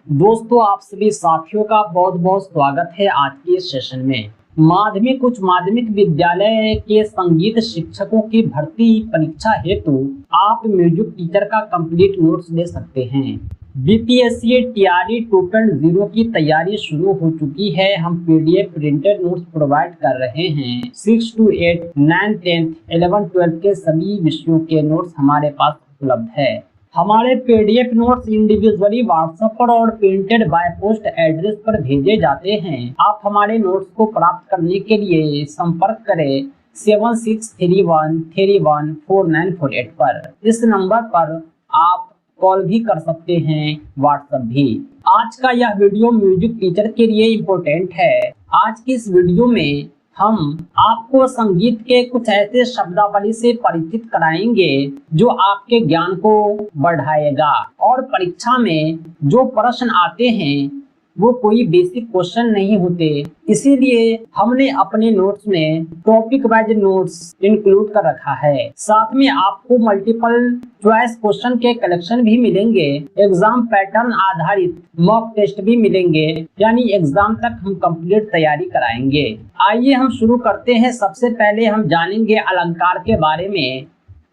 दोस्तों, आप सभी साथियों का बहुत बहुत स्वागत है आज के इस सेशन में। माध्यमिक उच्च माध्यमिक विद्यालय के संगीत शिक्षकों की भर्ती परीक्षा हेतु आप म्यूजिक टीचर का कंप्लीट नोट्स ले सकते हैं। बीपीएससी टीआरई 2.0 की तैयारी शुरू हो चुकी है। हम पीडीएफ प्रिंटेड नोट्स प्रोवाइड कर रहे हैं। 6 to 8, 9, 10, 11, 12 के सभी विषयों के नोट्स हमारे पास उपलब्ध है। हमारे पीडीएफ नोट्स इंडिविजुअली व्हाट्सएप पर और प्रिंटेड बाय पोस्ट एड्रेस पर भेजे जाते हैं। आप हमारे नोट्स को प्राप्त करने के लिए संपर्क करें 7631314948 पर। इस नंबर पर आप कॉल भी कर सकते हैं, व्हाट्सएप भी। आज का यह वीडियो म्यूजिक टीचर के लिए इम्पोर्टेंट है। आज की इस वीडियो में हम आपको संगीत के कुछ ऐसे शब्दावली से परिचित कराएंगे जो आपके ज्ञान को बढ़ाएगा और परीक्षा में जो प्रश्न आते हैं वो कोई बेसिक क्वेश्चन नहीं होते। इसीलिए हमने अपने नोट्स में टॉपिक वाइज नोट्स इंक्लूड कर रखा है। साथ में आपको मल्टीपल चॉइस क्वेश्चन के कलेक्शन भी मिलेंगे। एग्जाम पैटर्न आधारित मॉक टेस्ट भी मिलेंगे, यानी एग्जाम तक हम कंप्लीट तैयारी कराएंगे। आइए हम शुरू करते हैं। सबसे पहले हम जानेंगे अलंकार के बारे में।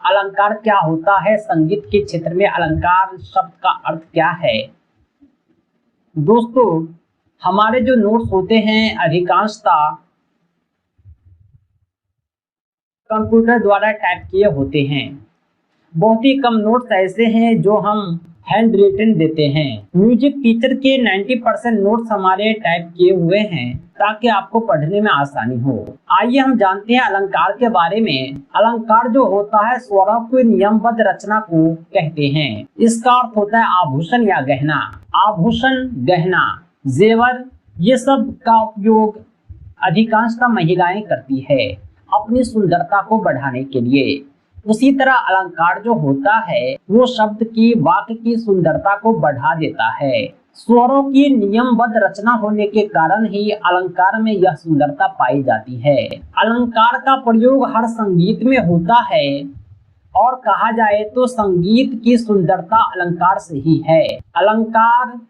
अलंकार क्या होता है? संगीत के क्षेत्र में अलंकार शब्द का अर्थ क्या है? दोस्तों, हमारे जो नोट्स होते हैं अधिकांशतः कंप्यूटर द्वारा टाइप किए होते हैं। बहुत ही कम नोट्स ऐसे हैं जो हम हैंड रिटन देते हैं। म्यूजिक टीचर के 90% नोट्स हमारे टाइप किए हुए हैं ताकि आपको पढ़ने में आसानी हो। आइए हम जानते हैं अलंकार के बारे में। अलंकार जो होता है स्वरों की नियमबद्ध रचना को कहते हैं। इसका अर्थ होता है आभूषण या गहना। आभूषण, गहना, जेवर, ये सब का उपयोग अधिकांशतः महिलाएं करती है अपनी सुंदरता को बढ़ाने के लिए। उसी तरह अलंकार जो होता है वो शब्द की, वाक्य की सुंदरता को बढ़ा देता है। स्वरों की नियमबद्ध रचना होने के कारण ही अलंकार में यह सुंदरता पाई जाती है। अलंकार का प्रयोग हर संगीत में होता है और कहा जाए तो संगीत की सुंदरता अलंकार से ही है। अलंकार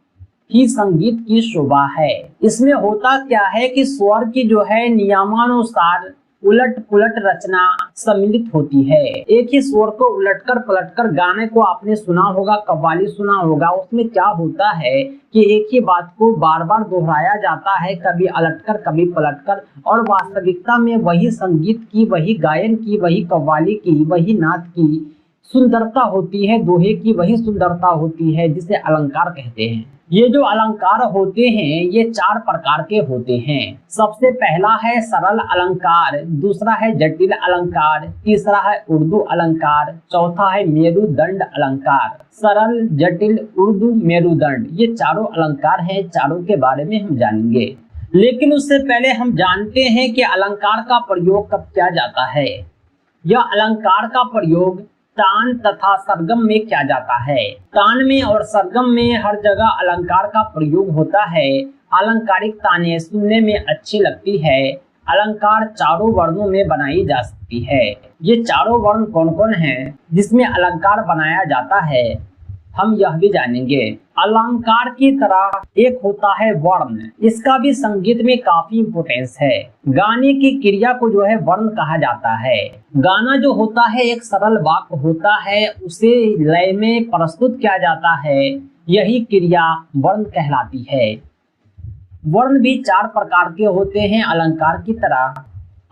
ही संगीत की शोभा है। इसमें होता क्या है कि स्वर की जो है नियमानुसार उलट पुलट रचना सम्मिलित होती है। एक ही स्वर को उलटकर पलटकर गाने को आपने सुना होगा, कव्वाली सुना होगा। उसमें क्या होता है कि एक ही बात को बार बार दोहराया जाता है, कभी अलटकर कभी पलटकर, और वास्तविकता में वही संगीत की, वही गायन की, वही कव्वाली की, वही नाच की सुंदरता होती है, दोहे की वही सुंदरता होती है, जिसे अलंकार कहते हैं। ये जो अलंकार होते हैं ये 4 प्रकार के होते हैं। सबसे पहला है सरल अलंकार, दूसरा है जटिल अलंकार, तीसरा है उर्दू अलंकार, चौथा है मेरुदंड अलंकार। सरल, जटिल, उर्दू, मेरुदंड, ये चारों अलंकार हैं। चारों के बारे में हम जानेंगे, लेकिन उससे पहले हम जानते हैं कि अलंकार का प्रयोग कब किया जाता है। यह अलंकार का प्रयोग तान तथा सरगम में किया जाता है। तान में और सरगम में हर जगह अलंकार का प्रयोग होता है। अलंकारिक तानें सुनने में अच्छी लगती है। अलंकार चारों वर्णों में बनाई जा सकती है। ये चारों वर्ण कौन कौन हैं जिसमें अलंकार बनाया जाता है, हम यह भी जानेंगे। अलंकार की तरह एक होता है वर्ण। इसका भी संगीत में काफी इंपोर्टेंस है। गाने की क्रिया को जो है वर्ण कहा जाता है। गाना जो होता है एक सरल वाक्य होता है, उसे लय में प्रस्तुत किया जाता है, यही क्रिया वर्ण कहलाती है। वर्ण भी 4 प्रकार के होते हैं अलंकार की तरह।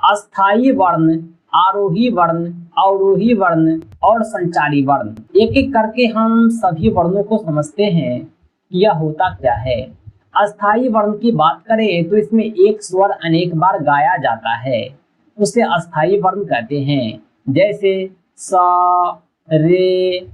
अस्थाई वर्ण, आरोही वर्ण, अवरोही वर्ण और संचारी वर्ण। एक एक करके हम सभी वर्णों को समझते हैं कि यह होता क्या है। अस्थाई वर्ण की बात करें तो इसमें एक स्वर अनेक बार गाया जाता है, उसे अस्थाई वर्ण कहते हैं। जैसे सा, रे,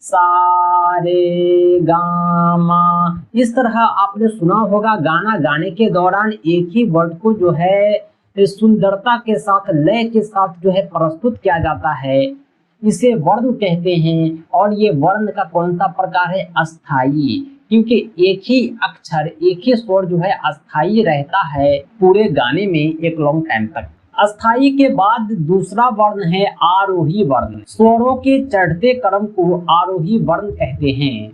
सा, रे, गा, मा। इस तरह आपने सुना होगा गाना गाने के दौरान एक ही वर्ड को जो है सुंदरता के साथ, लय के साथ जो है प्रस्तुत किया जाता है, इसे वर्ण कहते हैं। और ये वर्ण का कौन सा प्रकार है? अस्थाई, क्योंकि एक ही अक्षर, एक ही स्वर जो है अस्थाई रहता है पूरे गाने में एक लॉन्ग टाइम तक। अस्थाई के बाद दूसरा वर्ण है आरोही वर्ण। स्वरों के चढ़ते क्रम को आरोही वर्ण कहते हैं।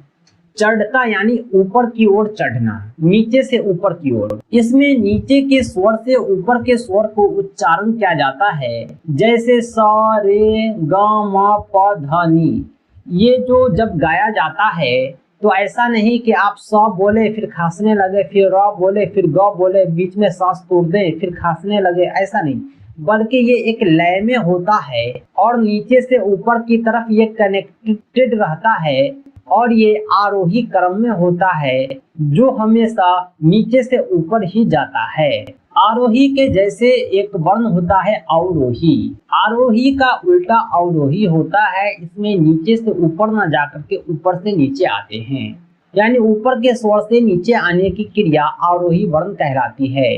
चढ़ता यानी ऊपर की ओर चढ़ना, नीचे से ऊपर की ओर। इसमें नीचे के स्वर से ऊपर के स्वर को उच्चारण किया जाता है, जैसे सा रे गा मा पा धा नी। ये जो जब गाया जाता है तो ऐसा नहीं कि आप स बोले फिर खांसने लगे, फिर र बोले फिर ग बोले, बीच में सांस तोड़ दे फिर खांसने लगे, ऐसा नहीं, बल्कि ये एक लय में होता है और नीचे से ऊपर की तरफ ये कनेक्टेड रहता है और ये आरोही क्रम में होता है जो हमेशा नीचे से ऊपर ही जाता है। आरोही के जैसे एक वर्ण होता है अवरोही। आरोही का उल्टा अवरोही होता है। इसमें नीचे से ऊपर न जाकर के ऊपर से नीचे आते हैं, यानी ऊपर के स्वर से नीचे आने की क्रिया आरोही वर्ण कहलाती है।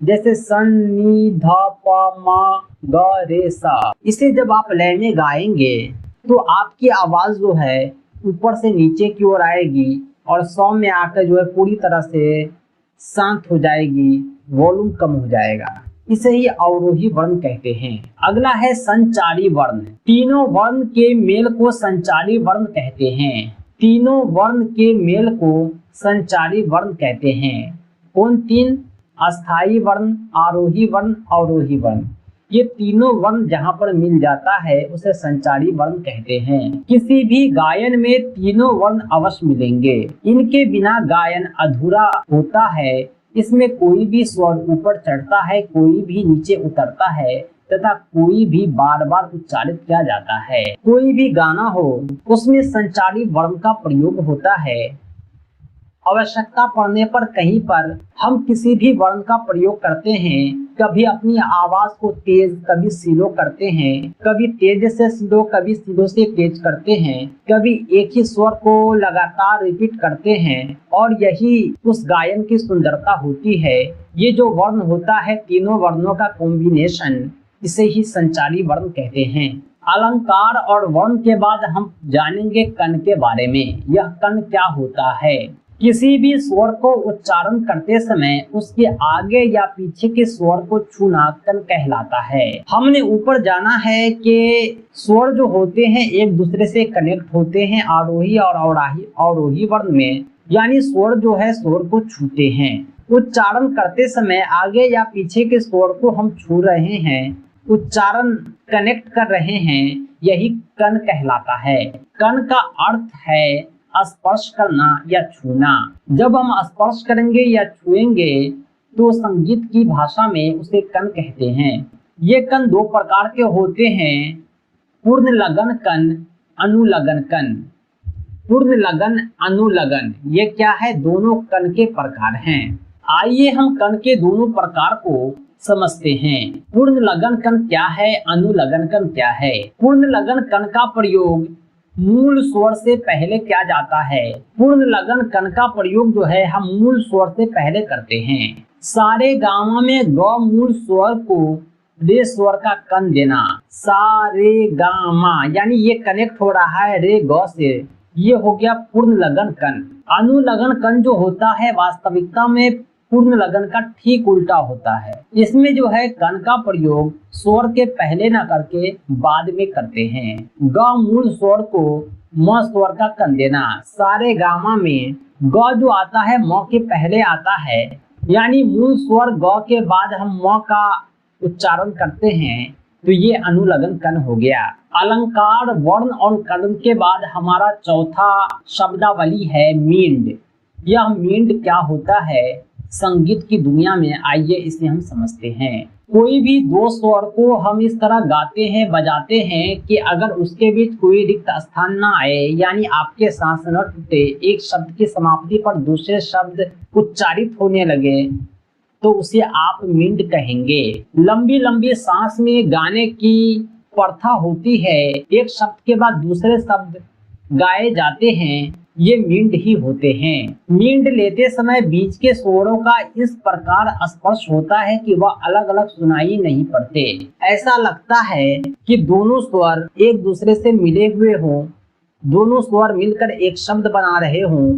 जैसे सन नी ध प म ग रे सा। इसे जब आप लय में गाएंगे तो आपकी आवाज जो है ऊपर से नीचे की ओर आएगी और सौ में आकर जो है पूरी तरह से शांत हो जाएगी, वॉल्यूम कम हो जाएगा। इसे ही अवरोही वर्ण कहते हैं। अगला है संचारी वर्ण। तीनों वर्ण के मेल को संचारी वर्ण कहते हैं। तीनों वर्ण के मेल को संचारी वर्ण कहते हैं। कौन तीन? अस्थाई वर्ण, आरोही वर्ण, अवरोही वर्ण। ये तीनों वर्ण जहाँ पर मिल जाता है उसे संचारी वर्ण कहते हैं। किसी भी गायन में तीनों वर्ण अवश्य मिलेंगे। इनके बिना गायन अधूरा होता है। इसमें कोई भी स्वर ऊपर चढ़ता है, कोई भी नीचे उतरता है तथा कोई भी बार बार उच्चारित किया जाता है। कोई भी गाना हो उसमें संचारी वर्ण का प्रयोग होता है। आवश्यकता पड़ने पर कहीं पर हम किसी भी वर्ण का प्रयोग करते हैं। कभी अपनी आवाज को तेज, कभी स्लो करते हैं, कभी तेज से स्लो, कभी स्लो से तेज करते हैं, कभी एक ही स्वर को लगातार रिपीट करते हैं और यही उस गायन की सुंदरता होती है। ये जो वर्ण होता है तीनों वर्णों का कॉम्बिनेशन, इसे ही संचारी वर्ण कहते हैं। अलंकार और वर्ण के बाद हम जानेंगे कण के बारे में। यह कण क्या होता है? किसी भी स्वर को उच्चारण करते समय उसके आगे या पीछे के स्वर को छूना कण कहलाता है। हमने ऊपर जाना है कि स्वर जो होते हैं एक दूसरे से कनेक्ट होते हैं आरोही और अवरोही वर्ण में, यानी स्वर जो है स्वर को छूते हैं। उच्चारण करते समय आगे या पीछे के स्वर को हम छू रहे हैं, उच्चारण कनेक्ट कर रहे हैं, यही कण कहलाता है। कण का अर्थ है स्पर्श करना या छूना। जब हम स्पर्श करेंगे या छुएंगे तो संगीत की भाषा में उसे कण कहते हैं। ये कण दो प्रकार के होते हैं, पूर्ण लगन कण, अनुलगन कण। पूर्ण लगन, अनुलगन, ये क्या है? दोनों कण के प्रकार हैं। आइए हम कण के दोनों प्रकार को समझते हैं। पूर्ण लगन कण क्या है? अनुलगन कण क्या है? पूर्ण लगन कण का प्रयोग मूल स्वर से पहले किया जाता है। पूर्ण लगन कण का प्रयोग जो है हम मूल स्वर से पहले करते हैं। सारे गामा में ग मूल स्वर को रे स्वर का कण देना। सा रे गामा, यानी ये कनेक्ट हो रहा है रे ग से, ये हो गया पूर्ण लगन कण। अनुलगन कण जो होता है वास्तविकता में पूर्ण लगन का ठीक उल्टा होता है। इसमें जो है कण का प्रयोग स्वर के पहले न करके बाद में करते हैं। ग मूल स्वर को म स्वर का कण देना। सारे गामा में ग जो आता है म के पहले आता है, यानी मूल स्वर ग के बाद हम म का उच्चारण करते हैं, तो ये अनुलगन कण हो गया। अलंकार, वर्ण और कण के बाद हमारा चौथा शब्दावली है मींड। यह मींड क्या होता है संगीत की दुनिया में? आइए इसे हम समझते हैं। कोई भी दो स्वर को हम इस तरह गाते हैं, बजाते हैं कि अगर उसके बीच कोई रिक्त स्थान ना आए, यानी आपके सांस न टूटे, एक शब्द की समाप्ति पर दूसरे शब्द उच्चारित होने लगे, तो उसे आप मींड कहेंगे। लंबी लंबी सांस में गाने की प्रथा होती है, एक शब्द के बाद दूसरे शब्द गाए जाते हैं, ये मींड ही होते हैं। मींड लेते समय बीच के स्वरों का इस प्रकार स्पर्श होता है कि वह अलग अलग सुनाई नहीं पड़ते। ऐसा लगता है कि दोनों स्वर एक दूसरे से मिले हुए हों, दोनों स्वर मिलकर एक शब्द बना रहे हों,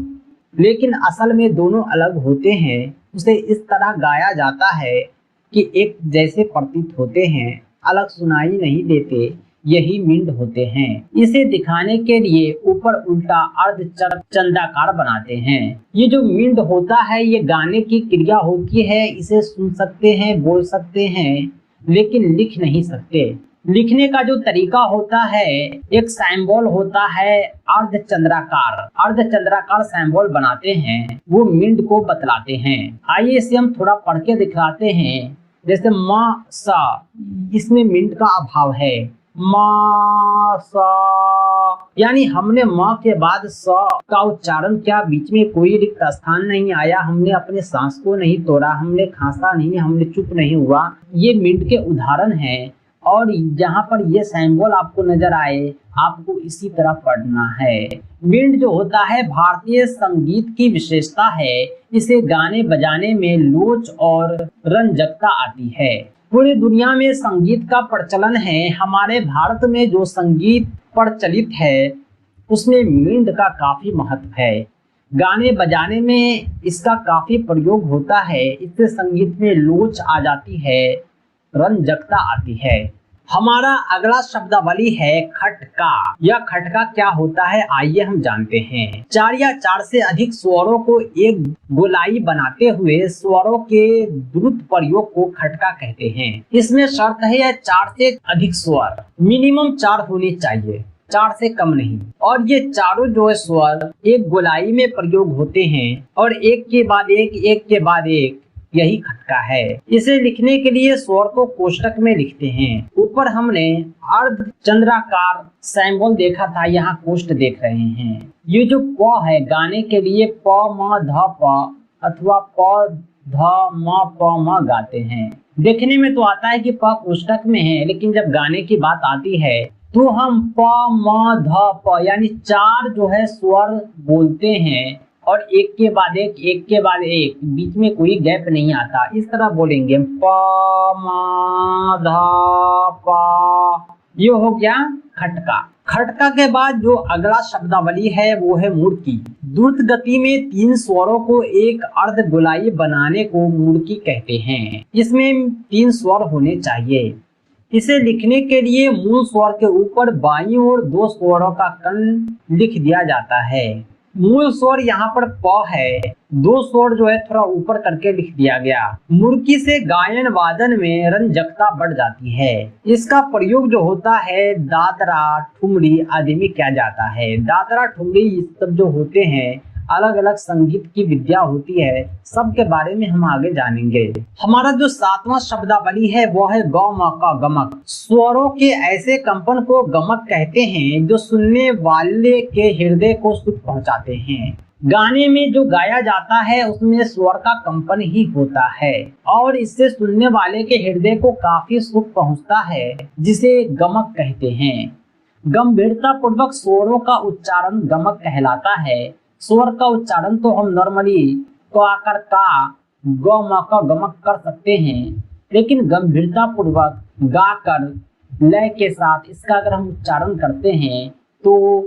लेकिन असल में दोनों अलग होते हैं। उसे इस तरह गाया जाता है कि एक जैसे प्रतीत होते हैं, अलग सुनाई नहीं देते। यही मींड होते हैं। इसे दिखाने के लिए ऊपर उल्टा अर्ध चंद्राकार बनाते हैं। ये जो मींड होता है ये गाने की क्रिया होती है। इसे सुन सकते हैं, बोल सकते हैं, लेकिन लिख नहीं सकते। लिखने का जो तरीका होता है, एक सिंबल होता है अर्ध चंद्राकार सिंबल बनाते हैं, वो मींड को बतलाते हैं। आइए इसे हम थोड़ा पढ़ के दिखाते हैं। जैसे मा सा, इसमें मींड का अभाव है। मा सा, यानी हमने माँ के बाद स का उच्चारण किया, बीच में कोई रिक्त स्थान नहीं आया, हमने अपने सांस को नहीं तोड़ा, हमने खांसा नहीं, हमने चुप नहीं हुआ। ये मींड के उदाहरण हैं। और जहाँ पर ये सिंबल आपको नजर आए, आपको इसी तरह पढ़ना है। मींड जो होता है भारतीय संगीत की विशेषता है। इसे गाने बजाने में लोच और रंजकता आती है। पूरी दुनिया में संगीत का प्रचलन है। हमारे भारत में जो संगीत प्रचलित है उसमें मींड का काफी महत्व है। गाने बजाने में इसका काफी प्रयोग होता है। इससे संगीत में लोच आ जाती है, रंजकता आती है। हमारा अगला शब्दावली है खटका। यह खटका क्या होता है, आइए हम जानते हैं। 4 या 4 से अधिक स्वरों को एक गोलाई बनाते हुए स्वरों के द्रुत प्रयोग को खटका कहते हैं। इसमें शर्त है यह 4 से अधिक स्वर, मिनिमम 4 होने चाहिए, 4 से कम नहीं। और ये चारों जो है स्वर एक गोलाई में प्रयोग होते हैं और एक के बाद एक, यही खटका है। इसे लिखने के लिए स्वर को कोष्टक में लिखते हैं। ऊपर हमने अर्ध चंद्राकार सिंबल देखा था, यहाँ कोष्ट देख रहे हैं। ये जो प है, गाने के लिए प म ध प अथवा प ध म प म गाते हैं। देखने में तो आता है कि प कोष्टक में है, लेकिन जब गाने की बात आती है तो हम प म ध प यानी 4 जो है स्वर बोलते हैं और एक के बाद एक, बीच में कोई गैप नहीं आता। इस तरह बोलेंगे प म ध प। ये हो गया खटका। खटका के बाद जो अगला शब्दावली है वो है मुड़की। द्रुत गति में 3 स्वरों को एक अर्ध गोलाई बनाने को मुड़की कहते हैं। इसमें 3 स्वर होने चाहिए। इसे लिखने के लिए मूल स्वर के ऊपर बाईं ओर 2 स्वरों का कण लिख दिया जाता है। मूल स्वर यहाँ पर प है, 2 स्वर जो है थोड़ा ऊपर करके लिख दिया गया। मुड़की से गायन वादन में रंजकता बढ़ जाती है। इसका प्रयोग जो होता है दादरा ठुमरी आदि में किया जाता है। दादरा ठुमरी ये सब जो होते हैं, अलग अलग संगीत की विद्या होती है, सब के बारे में हम आगे जानेंगे। हमारा जो 7वां शब्दावली है वो है ग म क गमक। स्वरों के ऐसे कंपन को गमक कहते हैं जो सुनने वाले के हृदय को सुख पहुंचाते हैं। गाने में जो गाया जाता है उसमें स्वर का कंपन ही होता है और इससे सुनने वाले के हृदय को काफी सुख पहुंचता है, जिसे गमक कहते हैं। गंभीरता पूर्वक स्वरों का उच्चारण गमक कहलाता है। स्वर का उच्चारण तो हम नॉर्मली तो आकर का ग म क गमक कर सकते हैं, लेकिन गंभीरता पूर्वक गाकर लय के साथ इसका अगर हम उच्चारण करते हैं तो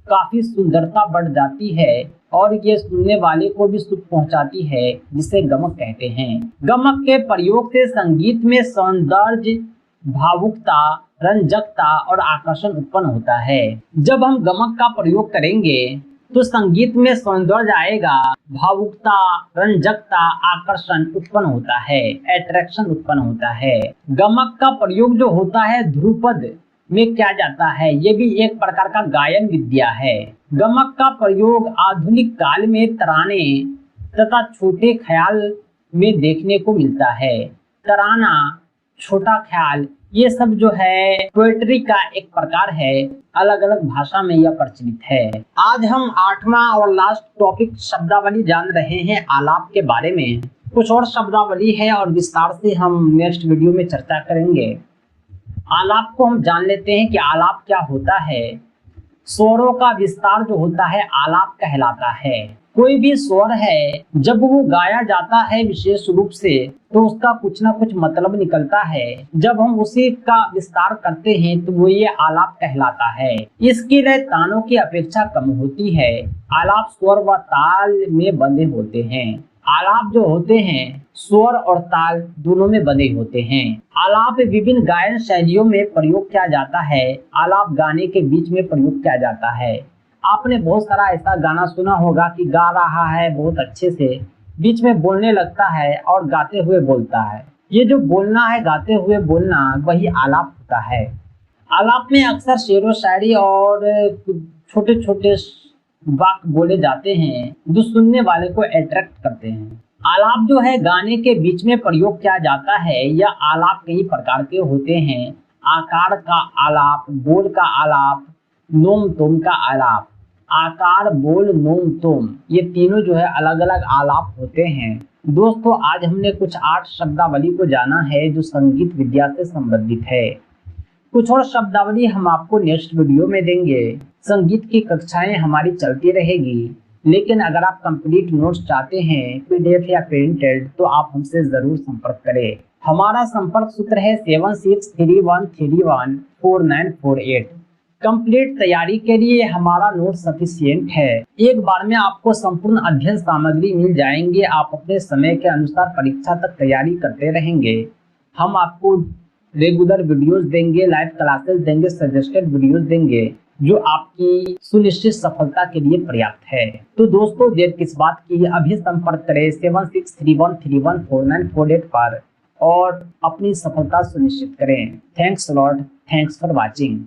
काफी सुंदरता बढ़ जाती है और ये सुनने वाले को भी सुख पहुंचाती है, जिसे गमक कहते हैं। गमक के प्रयोग से संगीत में सौंदर्य, भावुकता, रंजकता और आकर्षण उत्पन्न होता है। जब हम गमक का प्रयोग करेंगे तो संगीत में सौंदर्य आएगा, भावुकता, रंजकता, आकर्षण उत्पन्न होता है, अट्रैक्शन उत्पन्न होता है। गमक का प्रयोग जो होता है ध्रुपद में किया जाता है, ये भी एक प्रकार का गायन विद्या है। गमक का प्रयोग आधुनिक काल में तराने तथा छोटे ख्याल में देखने को मिलता है। तराना, छोटा ख्याल, ये सब जो है पोएट्री का एक प्रकार है, अलग अलग भाषा में यह प्रचलित है। आज हम 8वां और लास्ट टॉपिक शब्दावली जान रहे हैं आलाप के बारे में। कुछ और शब्दावली है और विस्तार से हम नेक्स्ट वीडियो में चर्चा करेंगे। आलाप को हम जान लेते हैं कि आलाप क्या होता है। स्वरों का विस्तार जो होता है आलाप कहलाता है। कोई भी स्वर है जब वो गाया जाता है विशेष रूप से तो उसका कुछ ना कुछ मतलब निकलता है। जब हम उसी का विस्तार करते हैं तो वो ये आलाप कहलाता है। इसकी लय तानों की अपेक्षा कम होती है। आलाप स्वर व ताल में बंधे होते हैं। आलाप जो होते हैं स्वर और ताल दोनों में बंधे होते हैं। आलाप विभिन्न गायन शैलियों में प्रयोग किया जाता है। आलाप गाने के बीच में प्रयोग किया जाता है। आपने बहुत सारा ऐसा गाना सुना होगा कि गा रहा है बहुत अच्छे से, बीच में बोलने लगता है और गाते हुए बोलता है। ये जो बोलना है, गाते हुए बोलना, वही आलाप होता है। आलाप में अक्सर शेरो शायरी और छोटे छोटे वाक्य बोले जाते हैं जो सुनने वाले को अट्रैक्ट करते हैं। आलाप जो है गाने के बीच में प्रयोग किया जाता है। यह आलाप कई प्रकार के होते हैं। आकार का आलाप, बोल का आलाप, नोम तोम का आलाप। आकार, बोल, नोम तोम, ये तीनों जो है अलग अलग आलाप होते हैं। दोस्तों, आज हमने कुछ 8 शब्दावली को जाना है जो संगीत विद्या से संबंधित है। कुछ और शब्दावली हम आपको नेक्स्ट वीडियो में देंगे। संगीत की कक्षाएं हमारी चलती रहेगी, लेकिन अगर आप कंप्लीट नोट्स चाहते हैं पीडीएफ या प्रिंटेड तो आप हमसे जरूर संपर्क करें। हमारा संपर्क सूत्र है 7631314948। कंप्लीट तैयारी के लिए हमारा नोट सफिशिएंट है। एक बार में आपको संपूर्ण अध्ययन सामग्री मिल जाएंगे। आप अपने समय के अनुसार परीक्षा तक तैयारी करते रहेंगे। हम आपको रेगुलर वीडियोस देंगे, लाइव क्लासेस देंगे, सजेस्टेड वीडियोस देंगे जो आपकी सुनिश्चित सफलता के लिए पर्याप्त है। तो दोस्तों, देर किस बात की, अभी संपर्क करें 7631314948 पर और अपनी सफलता सुनिश्चित करें। Thanks lot, thanks for watching.